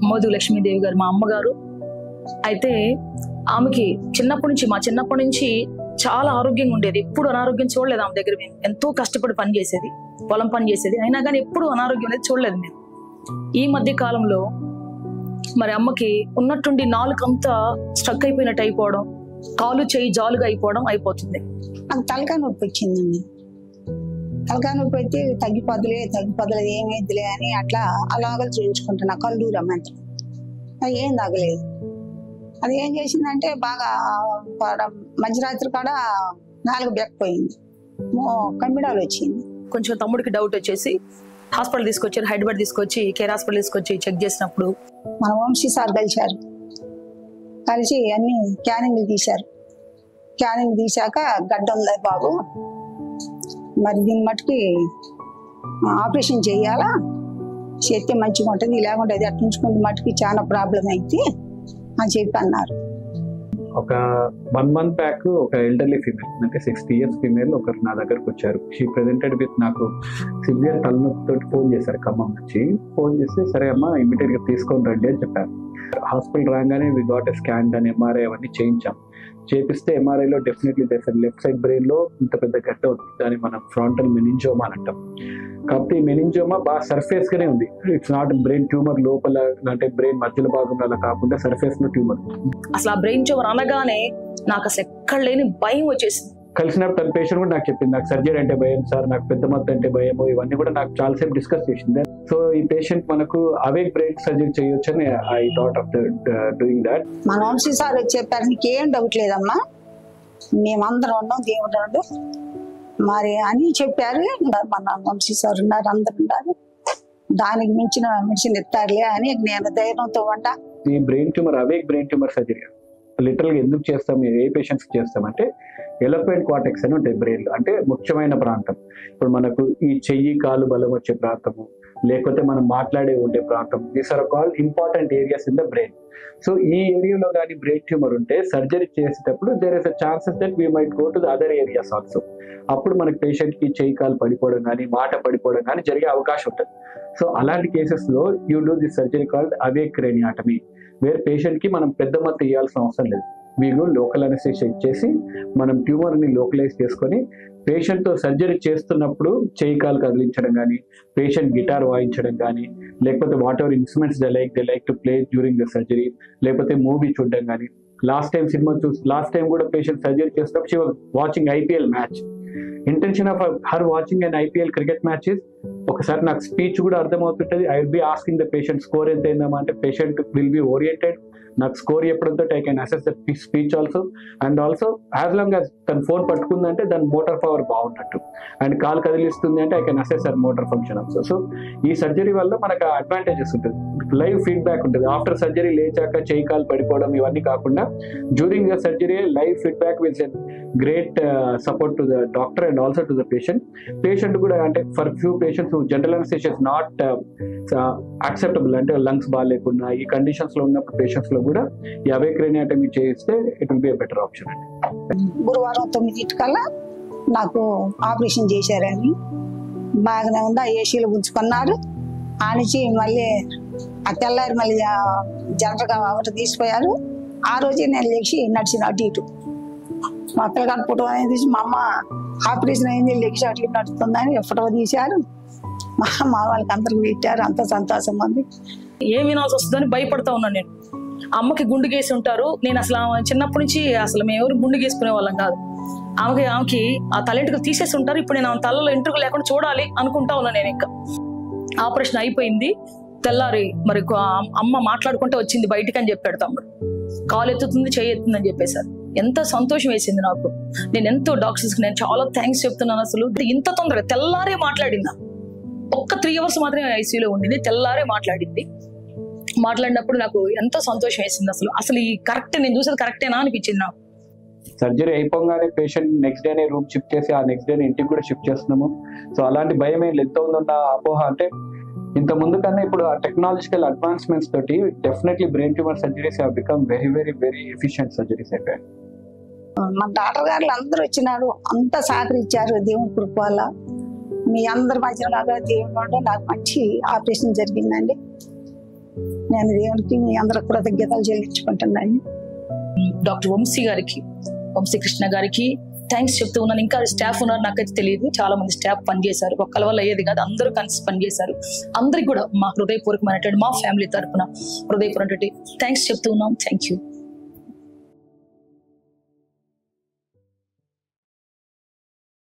మోదు లక్ష్మీదేవి గారు మా అమ్మగారు. అయితే ఆమెకి మా చిన్నప్పటి నుంచి చాలా ఆరోగ్యంగా ఉండేది. ఎప్పుడు అనారోగ్యం చూడలేదు ఆమె దగ్గర. మేము ఎంతో కష్టపడి పని చేసేది, పొలం పని చేసేది, అయినా కానీ ఎప్పుడు అనారోగ్యం అనేది చూడలేదు మేము. ఈ మధ్య కాలంలో మరి అమ్మకి ఉన్నట్టుండి నాలుకంతా స్ట్రక్ అయిపోయినట్టు అయిపోవడం, కాలు చేయి జాలుగా అయిపోతుంది. నాకు తలకాయ నొప్పి వచ్చిందండి. తలకాయ నొప్పి అయితే తగ్గిపోదులే ఏమైద్దిలే అని అలాగ చూపించుకుంటున్నా. కళ్ళు రమ్మంతా అది ఏం తగ్గలేదు. అది ఏం చేసిందంటే బాగా మధ్యరాత్రి కాడ 4 బెక్కిపోయింది, కమ్మిడాలు వచ్చింది. కొంచెం తమ్ముడికి డౌట్ వచ్చేసి హాస్పిటల్ తీసుకొచ్చారు, హైదరాబాద్ తీసుకొచ్చి కేర్ హాస్పిటల్ తీసుకొచ్చి చెక్ చేసినప్పుడు మన వంశీ సార్ కలిసి అన్ని స్కానింగ్లు తీశారు. స్కానింగ్ తీశాక గడ్డ ఉంది బాబు, మరి దీన్ని మట్టుకి ఆపరేషన్ చేయాలా, చేస్తే మంచిగా ఉంటుంది, లేకుంటే అది అట్టించుకుంటే మట్టుకి చాలా ప్రాబ్లం అయితే అని చెప్పి అన్నారు. ఒక 1 month బ్యాక్ ఒక ఎల్డర్లీ ఫీమేల్, అంటే 60 years ఫీమేల్ ఒకరు నా దగ్గరకు వచ్చారు. షీ ప్రెజెంటెడ్ విత్ నాకు సివియర్ తలనొప్పితో ఫోన్ చేశారు ఖమ్మం నుంచి. ఫోన్ చేస్తే సరే అమ్మా ఇమీడియట్ గా తీసుకొని రండి అని చెప్పారు. హాస్పిటల్ రాగానే we got a scan and MRI అవన్నీ చేయించాం. చేపిస్తే ఎంఆర్ఐలో డెఫినెట్లీ లెఫ్ట్ సైడ్ బ్రెయిన్ లో ఇంత పెద్ద గడ్డ ఉంది, దాన్ని మనం ఫ్రాంటల్ మెనింజోమా అని అంటాం. కాబట్టి మెనింజోమా బాగా సర్ఫేస్ గానే ఉంది, ఇట్స్ నాట్ బ్రెయిన్ ట్యూమర్ లోపల, అంటే బ్రెయిన్ మధ్యలో భాగంలో అలా కాకుండా సర్ఫేస్ లో ట్యూమర్. అసలు ఆ బ్రెయిన్ ట్యూమర్ అనగానే నాకు అసలు ఎక్కడ లేని భయం వచ్చేసింది. కలిసినప్పుడు తన పేషెంట్ కూడా నాకు చెప్పింది, నాకు సర్జరీ అంటే భయం సార్, నాకు పెద్ద మొత్తం అంటే భయము, ఇవన్నీ కూడా నాకు చాలాసేపు డిస్కస్ చేసింది. సో ఈ పేషెంట్ మనకు అవేక్ బ్రెయిన్ సర్జరీ చేయొచ్చు అని I thought of doing that. మన వంశీ సార్ చెప్పారు, నీకేం డౌట్ లేదమ్మా, మేమందరం ఉన్నాం, దేవుడు మరి అని చెప్పారు. మన వంశీ సార్ ఉన్నారు, అందరు ఉన్నారు, దానికి మించిన మెడిసిన్ ఇస్తారులే అని నేను ధైర్యంతో ఉంటా. ఈ brain tumour awake brain tumour surgery literal గా ఎందుకు చేస్తాం, ఏ పేషెంట్స్ చేస్తామంటే ఎలోక్వెంట్ కార్టెక్స్ అని ఉంటాయి బ్రెయిన్ లో, అంటే ముఖ్యమైన ప్రాంతం. ఇప్పుడు మనకు ఈ చెయ్యి కాలు బలం వచ్చే ప్రాంతము, లేకపోతే మనం మాట్లాడే ఉండే ప్రాంతం, these are called important areas in the brain. So ఈ ఏరియాలో కానీ బ్రెయిన్ ట్యూమర్ ఉంటే సర్జరీ చేసేటప్పుడు there is a chances that we might go to the other areas also. అప్పుడు మనకి పేషెంట్ కి చెయ్యి కాలు పడిపోవడం కానీ మాట పడిపోవడం కానీ జరిగే అవకాశం ఉంటుంది. సో అలాంటి కేసెస్ లో you do the surgery called awake craniotomy, వేరే పేషెంట్ కి మనం పెద్ద మొత్తం ఇవ్వాల్సిన అవసరం లేదు. వీళ్ళు లోకల్ అనెస్థీషియా ఇచ్చేసి మనం ట్యూమర్ ని లోకలైజ్ చేసుకొని పేషెంట్ తో సర్జరీ చేస్తున్నప్పుడు చెయ్యి కాలు కదిలించడం కానీ, పేషెంట్ గిటార్ వాయించడం కానీ, లేకపోతే whatever instruments they like to play during the surgery, లేకపోతే మూవీ చూడడం కానీ. లాస్ట్ టైం కూడా పేషెంట్ సర్జరీ చేసినప్పుడు she was watching IPL match. Intention of her watching and IPL cricket match is, ఒకసారి నాకు స్పీచ్ కూడా అర్థమవుతుంటది. I will be asking the patient score ఎంత అయిందమ్మా అంటే పేషెంట్ విల్ బి ఓరియంటెడ్, నాకు స్కోర్ చెప్పడంతో I can assess the speech also. And also as long as తన ఫోన్ పట్టుకుందంటే దాని మోటార్ పవర్ బాగున్నట్టు, అండ్ కాల్ కదిలిస్తుంది అంటే I can assess their motor function also. So ఈ సర్జరీ వల్ల మనకు అడ్వాంటేజెస్ ఉంటుంది, లైవ్ ఫీడ్బ్యాక్ ఉంటుంది. ఆఫ్టర్ సర్జరీ లేచాక చెయ్యి కాలు పడిపోవడం ఇవన్నీ కాకుండా during the surgery live feedback will send great support to the doctor and also to the patient కూడా. అంటే for few patients general anaesthesia is not acceptable, అంటే లంగ్స్ బాగాలేకుండా ఈ కండిషన్స్ లో ఉన్నప్పుడు పేషెంట్స్ లో కూడా ఈ అవేక్ క్రేనియాటమీ చేస్తే it will be a better option అండి. గురువారం 9 నాకు ఆపరేషన్ చేశారని బాగానే ఉంది, ఆ ఏసీలో ఉంచుకున్నారు. ఆనిచి మళ్ళీ ఆ తెల్లారి మళ్ళీ జనరల్గా ఒకటి తీసిపోయారు. ఆ రోజే నేను లేచి నడిచిన అటు ఇటు, మా పిల్లగాడు ఫోటో అనేది తీసి మా అమ్మ ఆపరేషన్ అయింది లేచి అటు ఇటు నడుస్తుందని ఫోటో తీశారు. మా వాళ్ళకి అందరికి పెట్టారు, అంత సంతోషం ఉంది. ఏం వినాల్సి వస్తుందని భయపడతా ఉన్నాను నేను. అమ్మకి గుండు గేసి ఉంటారు, నేను అసలు చిన్నప్పటి నుంచి అసలు మేము ఎవరు గుండు గేసుకునే వాళ్ళం కాదు. ఆమెకి ఆ తలెంట్రుకలు తీసేసి ఉంటారు. ఇప్పుడు నేను ఆమె తలలో ఎంట్రుకలు లేకుండా చూడాలి అనుకుంటా ఉన్నాను నేను. ఇంకా ఆపరేషన్ అయిపోయింది, తెల్లారి మరి అమ్మ మాట్లాడుకుంటే వచ్చింది బయటికి అని చెప్పాడు తమ్ముడు. కాలు ఎత్తుతుంది చేయి ఎత్తుంది అని చెప్పేశారు. ఎంత సంతోషం వేసింది నాకు. నేను ఎంతో డాక్టర్స్కి నేను చాలా థ్యాంక్స్ చెప్తున్నాను. అసలు ఇంత తొందరగా తెల్లారే మాట్లాడిందా, ఒక్క 3 hours మాత్రమే ఐసీయూలో ఉండింది, తెల్లారే మాట్లాడినప్పుడు నాకు ఎంతో సంతోషం వేసింది. అసలు ఈ కరెక్ట్, నేను చూసేది కరెక్టేనా అనిపించింది నాకు. సర్జరీ అయిపోగానే పేషెంట్ నెక్స్ట్ డేనే రూమ్ షిఫ్ట్ చేసి ఆ నెక్స్ట్ డే ఇంటికి కూడా షిఫ్ట్ చేస్తున్నాము. సో అలాంటి భయం ఏం ఎంత ఉందన్న అపోహ, అంటే ఇంత ముందు కన్నా ఇప్పుడు ఆ టెక్నాలజికల్ అడ్వాన్స్మెంట్స్ తోటి definitely brain tumour surgeries have become very very very efficient surgeries అయిపోయాయి. మన డాక్టర్ గారు అందరూ వచ్చినారు, అంతా సహకరించారు దేవుని కృప వల్ల. మీ అందరి మధ్యలో దేవుడు నాకు మంచి ఆపరేషన్ జరిగిందండి. నేను దేవునికి మీ అందరి కృతజ్ఞతలు చెల్లించుకుంటున్నాను. డాక్టర్ వంశీ కృష్ణ గారికి థ్యాంక్స్ చెప్తూ ఉన్నాను. ఇంకా స్టాఫ్ ఉన్నారు, నాకైతే తెలియదు. చాలా మంది స్టాఫ్ పనిచేశారు, ఒక్కల వల్ల అయ్యేది కాదు, అందరూ కలిసి పనిచేశారు. అందరికి కూడా మా హృదయపూర్వకమైనటువంటి, మా ఫ్యామిలీ తరఫున హృదయపూర్వకమైనటువంటి థ్యాంక్స్ చెప్తూ ఉన్నాం. Thank you.